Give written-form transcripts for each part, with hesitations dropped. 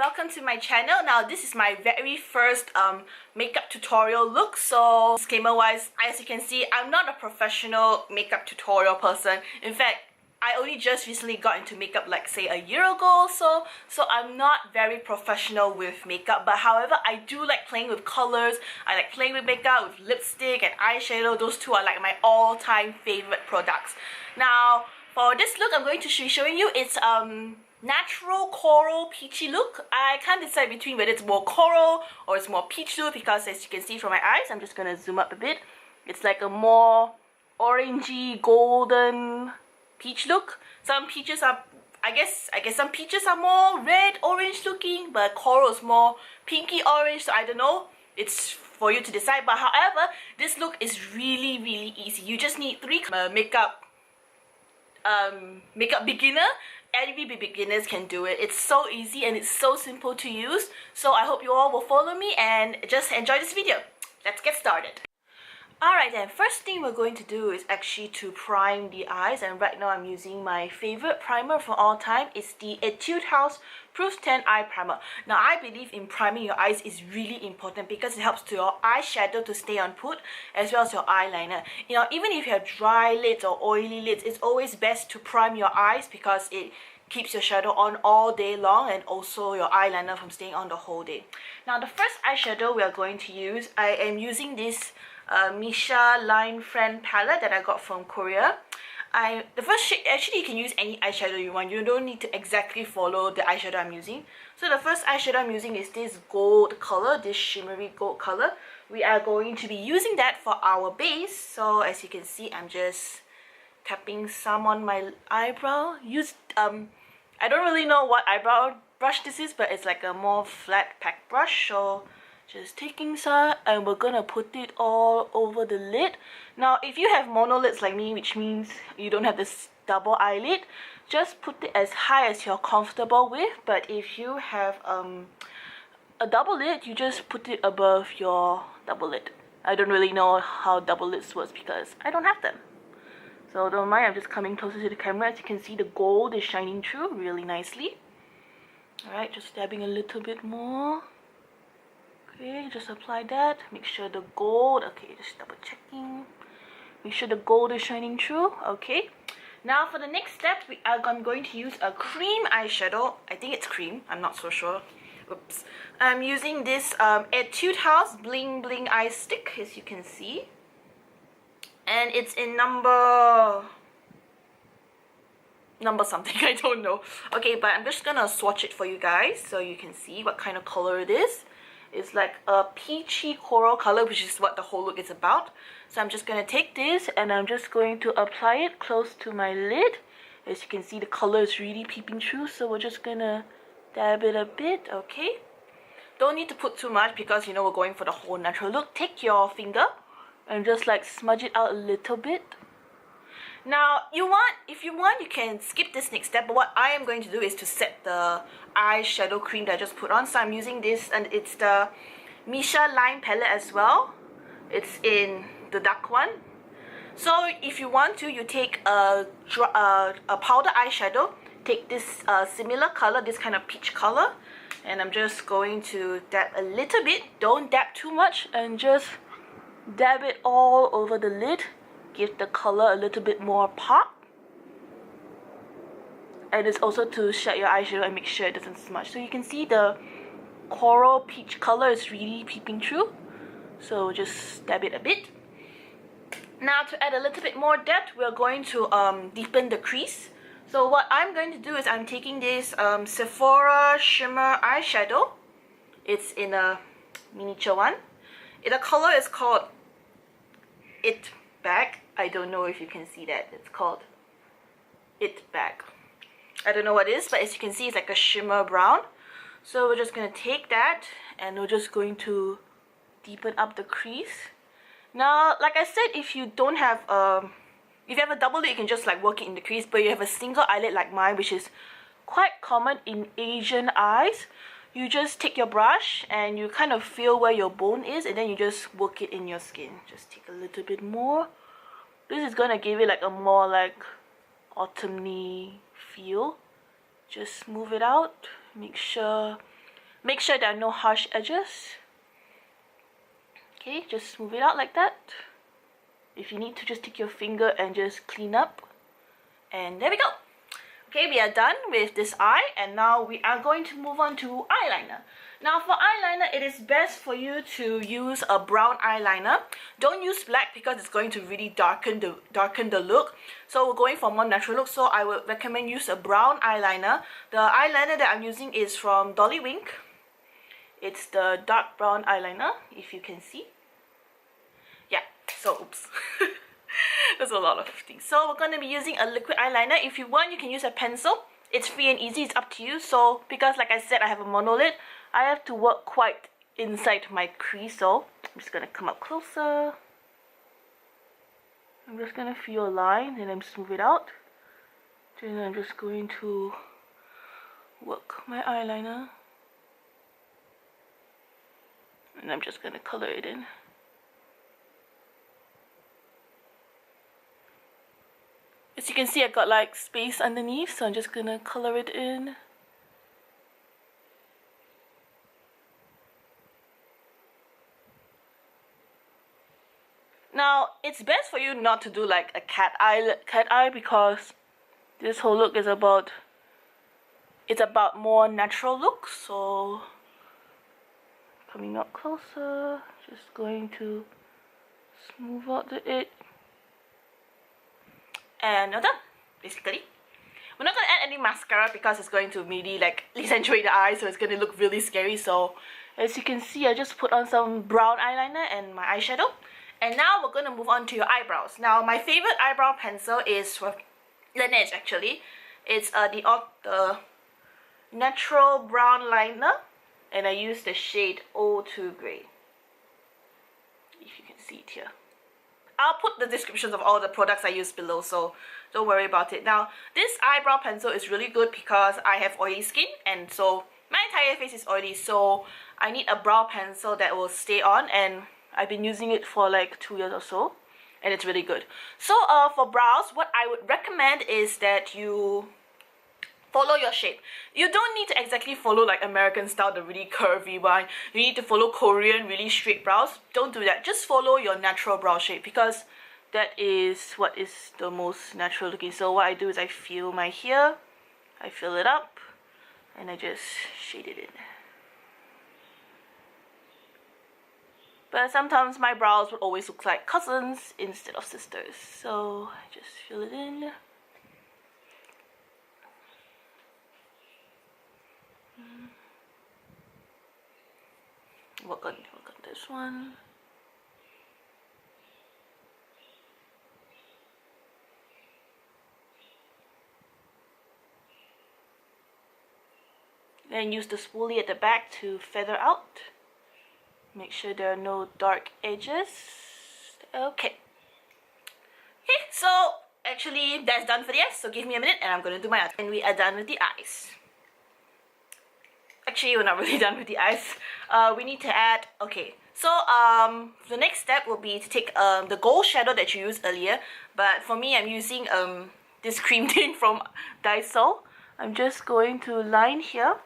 welcome to my channel. Now this is my very first makeup tutorial look. So disclaimer wise, as you can see, I'm not a professional makeup tutorial person. In fact, I only just recently got into makeup like say a year ago or so I'm not very professional with makeup, but however I do like playing with colors. I like playing with makeup, with lipstick and eyeshadow. Those two are like my all-time favorite products. Now for this look I'm going to be showing you, it's natural coral peachy look. I can't decide between whether it's more coral or it's more peach look, because as you can see from my eyes, I'm just gonna zoom up a bit, it's like a more orangey golden peach look. Some peaches are, I guess some peaches are more red orange looking, but coral is more pinky orange, so I don't know, it's for you to decide. But however, this look is really easy. You just need three makeup beginner. Any beginners can do it. It's so easy and it's so simple to use. So I hope you all will follow me and just enjoy this video. Let's get started. Alright then, first thing we're going to do is actually to prime the eyes, and right now I'm using my favorite primer for all time. It's the Etude House Proof Tan Eye Primer. Now I believe in priming your eyes is really important because it helps to your eyeshadow to stay on put, as well as your eyeliner. You know, even if you have dry lids or oily lids, it's always best to prime your eyes because it keeps your shadow on all day long and also your eyeliner from staying on the whole day. Now the first eyeshadow we are going to use, I am using this Missha Line Friend palette that I got from Korea. The first shade, actually you can use any eyeshadow you want. You don't need to exactly follow the eyeshadow I'm using. So the first eyeshadow I'm using is this gold color, this shimmery gold color. We are going to be using that for our base. So as you can see, I'm just tapping some on my eyebrow. I don't really know what eyebrow brush this is, but it's like a more flat pack brush. So just taking some, and we're gonna put it all over the lid. Now if you have mono lids like me, which means you don't have this double eyelid, just put it as high as you're comfortable with. But if you have a double lid, you just put it above your double lid. I don't really know how double lids works because I don't have them, so don't mind. I'm just coming closer to the camera. As you can see, the gold is shining through really nicely. Alright, just dabbing a little bit more. Okay, just apply that. Make sure the gold, okay, just double checking. Make sure the gold is shining through. Okay. Now for the next step, I'm going to use a cream eyeshadow. I think it's cream. I'm not so sure. Oops. I'm using this Etude House Bling Eye Stick, as you can see. And it's in number something, I don't know. Okay, but I'm just gonna swatch it for you guys so you can see what kind of color it is. It's like a peachy coral color, which is what the whole look is about. So I'm just going to take this and I'm just going to apply it close to my lid. As you can see, the color is really peeping through, so we're just going to dab it a bit. Okay, don't need to put too much because you know we're going for the whole natural look. Take your finger and just like smudge it out a little bit. Now if you want, you can skip this next step, but what I am going to do is to set the eyeshadow cream that I just put on. So I'm using this, and it's the Missha Line palette as well. It's in the dark one. So if you want to, you take a powder eyeshadow, take this similar color, this kind of peach color, and I'm just going to dab a little bit. Don't dab too much, and just dab it all over the lid. Give the color a little bit more pop, and it's also to shade your eyeshadow and make sure it doesn't smudge. So you can see the coral peach color is really peeping through, so just dab it a bit. Now to add a little bit more depth, we're going to deepen the crease. So what I'm going to do is I'm taking this Sephora shimmer eyeshadow. It's in a miniature one. The color is called It Bag. I don't know if you can see that. It's called It Bag. I don't know what it is, but as you can see, it's like a shimmer brown. So we're just going to take that and we're just going to deepen up the crease. Now, like I said, if you don't have if you have a double lid, you can just like work it in the crease, but you have a single eyelid like mine, which is quite common in Asian eyes. You just take your brush and you kind of feel where your bone is, and then you just work it in your skin. Just take a little bit more. This is gonna give it like a more like autumny feel. Just move it out. Make sure Make sure there are no harsh edges. Okay, just smooth it out like that. If you need to, just take your finger and just clean up. And there we go. Okay, we are done with this eye, and now we are going to move on to eyeliner. Now for eyeliner, it is best for you to use a brown eyeliner. Don't use black because it's going to really darken the look. So we're going for more natural look, so I would recommend use a brown eyeliner. The eyeliner that I'm using is from Dollywink. It's the dark brown eyeliner, if you can see. Yeah, so oops. There's a lot of things. So we're going to be using a liquid eyeliner. If you want, you can use a pencil. It's free and easy, it's up to you. So because like I said, I have a monolid, I have to work quite inside my crease. So I'm just going to come up closer. I'm just going to feel a line and then smooth it out. Then I'm just going to work my eyeliner. And I'm just going to color it in. As you can see, I got like space underneath, so I'm just gonna color it in. Now, it's best for you not to do like a cat eye because this whole look is about, it's about more natural look. So coming up closer, just going to smooth out the edge. And you're done, basically. We're not going to add any mascara because it's going to really like accentuate the eye, so it's going to look really scary. So as you can see, I just put on some brown eyeliner and my eyeshadow. And now we're going to move on to your eyebrows. Now my favorite eyebrow pencil is from Laneige actually. It's the natural brown liner, and I use the shade 02 Grey. If you can see it here. I'll put the descriptions of all the products I use below, so don't worry about it. Now, this eyebrow pencil is really good because I have oily skin, and so my entire face is oily, so I need a brow pencil that will stay on, and I've been using it for like 2 years or so, and it's really good. So for brows, what I would recommend is that you follow your shape. You don't need to exactly follow like American style, the really curvy one. You need to follow Korean, really straight brows. Don't do that. Just follow your natural brow shape because that is what is the most natural looking. So what I do is I feel my hair, I fill it up, and I just shade it in. But sometimes my brows would always look like cousins instead of sisters. So I just fill it in. Work on this one. Then use the spoolie at the back to feather out. Make sure there are no dark edges. Okay. So actually that's done for the eyes. So give me a minute and I'm going to do my eyes. And we are done with the eyes. Actually, we're not really done with the eyes. We need to add, okay. So the next step will be to take the gold shadow that you used earlier. But for me, I'm using this cream tint from Daiso. I'm just going to line here.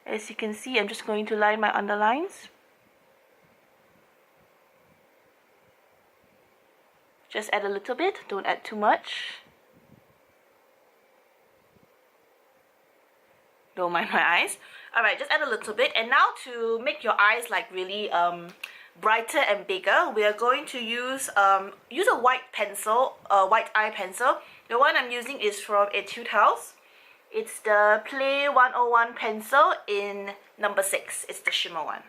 As you can see, I'm just going to line my underlines. Just add a little bit, don't add too much. Don't mind my eyes. Alright, just add a little bit. And now to make your eyes like really brighter and bigger, we are going to use a white pencil, a white eye pencil. The one I'm using is from Etude House. It's the Play 101 pencil in number 6. It's the shimmer one.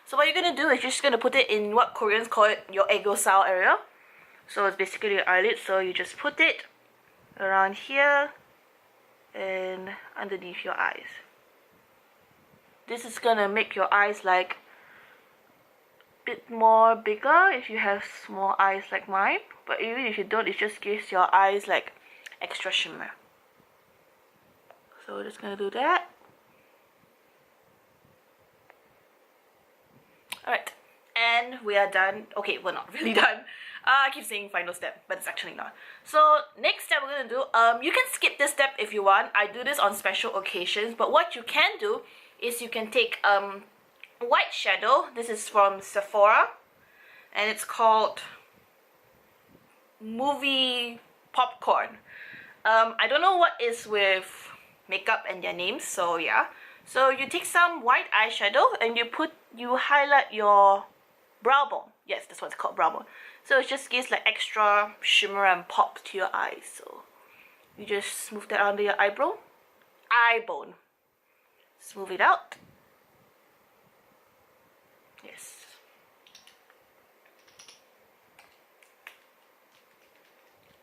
So what you're going to do is you're just going to put it in what Koreans call it your egosal area. So it's basically your eyelid. So you just put it around here and underneath your eyes. This is gonna make your eyes like a bit more bigger if you have small eyes like mine, but even if you don't, it just gives your eyes like extra shimmer. So we're just gonna do that. Alright, and we are done. Okay, we're not really done. I keep saying final step, but it's actually not. So next step we're gonna do, you can skip this step if you want. I do this on special occasions, but what you can do is you can take white shadow. This is from Sephora, and it's called Movie Popcorn. I don't know what is with makeup and their names, so yeah. So you take some white eyeshadow and you highlight your brow bone. Yes, that's what it's called, brow bone. So it just gives like extra shimmer and pop to your eyes. So you just smooth that under your eyebrow, eye bone. Smooth it out. Yes.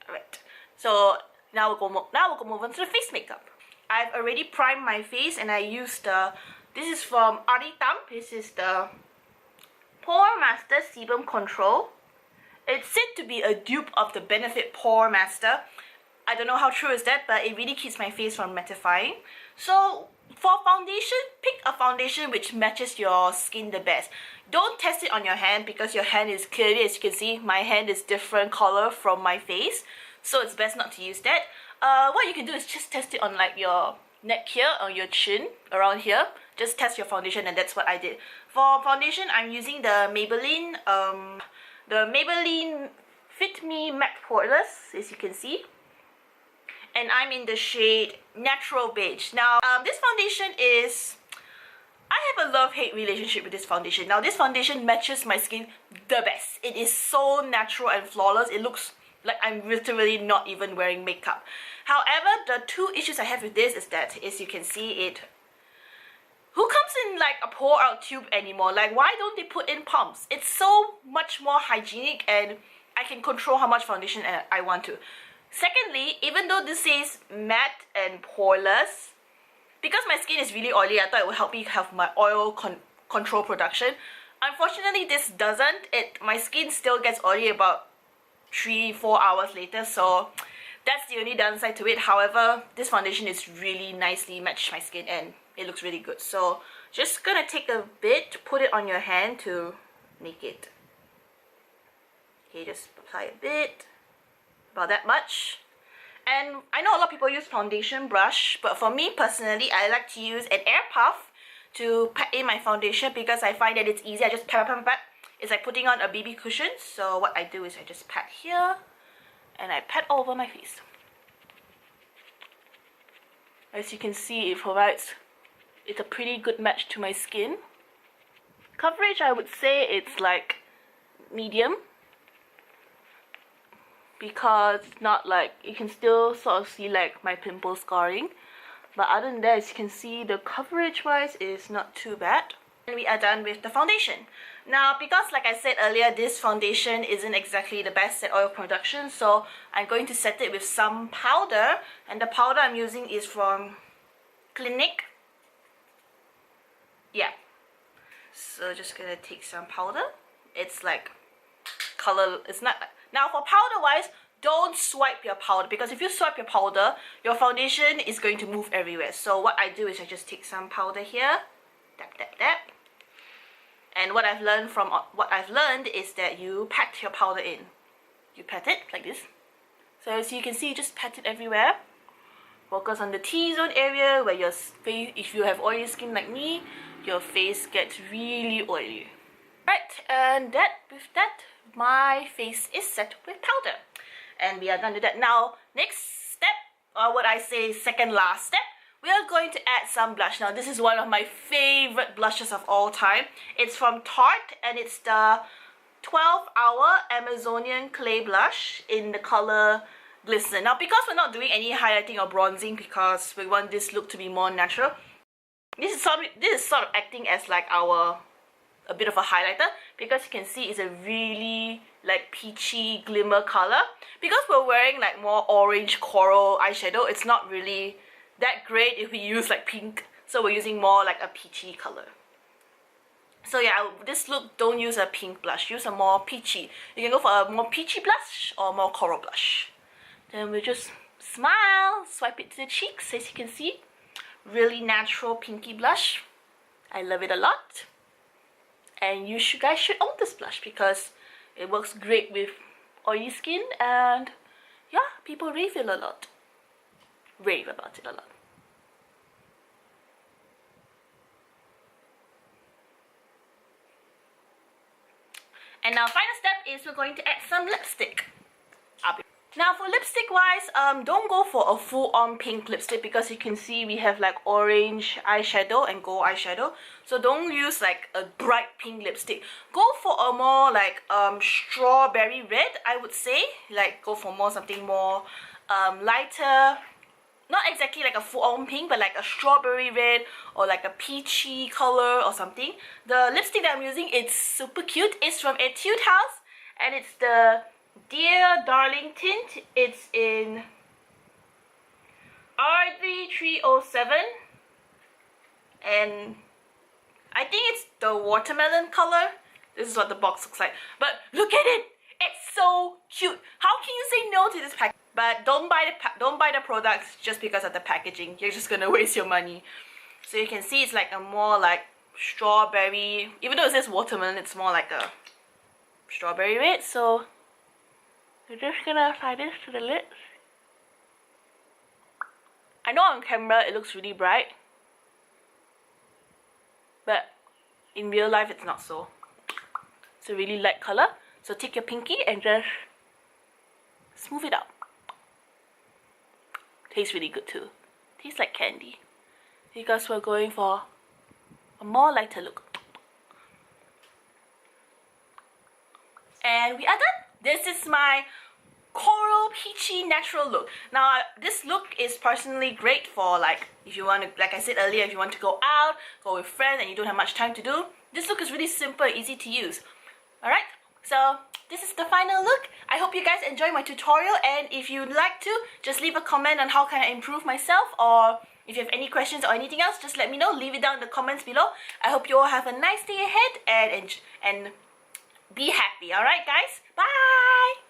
Alright. So now we'll go move on to the face makeup. I've already primed my face and I used this is from Aritaum. This is the Pore Master Sebum Control. It's said to be a dupe of the Benefit Pore Master. I don't know how true is that, but it really keeps my face from mattifying. So for foundation, pick a foundation which matches your skin the best. Don't test it on your hand because your hand is clearly, as you can see, my hand is different color from my face. So it's best not to use that. What you can do is just test it on like your neck here or your chin, around here. Just test your foundation, and that's what I did. For foundation, I'm using the Maybelline Fit Me Matte Poreless, as you can see. And I'm in the shade Natural Beige. Now, this foundation is... I have a love-hate relationship with this foundation. Now, this foundation matches my skin the best. It is so natural and flawless. It looks like I'm literally not even wearing makeup. However, the two issues I have with this is that, as you can see, it... Who comes in like a pour out tube anymore? Like, why don't they put in pumps? It's so much more hygienic and I can control how much foundation I want to. Secondly, even though this says matte and poreless, because my skin is really oily, I thought it would help me have my oil control production. Unfortunately, this doesn't. My skin still gets oily about 3-4 hours later, so that's the only downside to it. However, this foundation is really nicely matched my skin and it looks really good. So just gonna take a bit, put it on your hand to make it. Okay, just apply a bit, about that much. And I know a lot of people use foundation brush, but for me personally, I like to use an air puff to pat in my foundation because I find that it's easy. I just pat. It's like putting on a BB cushion. So what I do is I just pat here and I pat over my face. As you can see, it's a pretty good match to my skin. Coverage, I would say it's like medium, because it's not like, you can still sort of see like my pimple scarring, but other than that, as you can see, the coverage wise is not too bad. And we are done with the foundation. Now, because like I said earlier, this foundation isn't exactly the best at oil production, so I'm going to set it with some powder, and the powder I'm using is from Clinique. Yeah, so just gonna take some powder. It's like color, it's not. Now for powder wise, don't swipe your powder, because if you swipe your powder, your foundation is going to move everywhere. So what I do is I just take some powder here, tap tap tap, and what I've learned is that you pat your powder in. You pat it like this. So as you can see, you just pat it everywhere. Focus on the T-zone area where your face, if you have oily skin like me, your face gets really oily. Right, and with that, my face is set with powder. And we are done with that. Now, next step, or what I say second last step, we are going to add some blush. Now, this is one of my favorite blushes of all time. It's from Tarte, and it's the 12-Hour Amazonian Clay Blush in the color Glisten. Now, because we're not doing any highlighting or bronzing, because we want this look to be more natural, this is sort of acting as like a bit of a highlighter, because you can see it's a really like peachy glimmer color. Because we're wearing like more orange coral eyeshadow, it's not really that great if we use like pink, so we're using more like a peachy color. So yeah, this look, don't use a pink blush, use a more peachy. You can go for a more peachy blush or more coral blush. Then we just smile, swipe it to the cheeks, as you can see. Really natural pinky blush. I love it a lot. And you guys should own this blush because it works great with oily skin, and yeah, people rave about it a lot. And now final step is we're going to add some lipstick. Now for lipstick wise, don't go for a full-on pink lipstick because you can see we have like orange eyeshadow and gold eyeshadow. So don't use like a bright pink lipstick. Go for a more like strawberry red, I would say. Like go for more something more lighter. Not exactly like a full-on pink, but like a strawberry red or like a peachy color or something. The lipstick that I'm using, it's super cute. It's from Etude House and it's the Dear Darling Tint. It's in R3307 and I think it's the watermelon color. This is what the box looks like. But look at it! It's so cute! How can you say no to this pack? But don't buy the products just because of the packaging. You're just gonna waste your money. So you can see it's like a more like strawberry. Even though it says watermelon, it's more like a strawberry red. So we're just gonna apply this to the lips. I know on camera it looks really bright, but in real life it's not so. It's a really light color. So take your pinky and just smooth it out. Tastes really good too. Tastes like candy. Because we're going for a more lighter look. And we are done. This is my coral peachy natural look. Now this look is personally great for like if you want to, like I said earlier, if you want to go out, go with friends and you don't have much time to do. This look is really simple, easy to use. Alright, so this is the final look. I hope you guys enjoy my tutorial, and if you'd like to, just leave a comment on how can I improve myself, or if you have any questions or anything else, just let me know. Leave it down in the comments below. I hope you all have a nice day ahead and be happy. Alright guys, bye!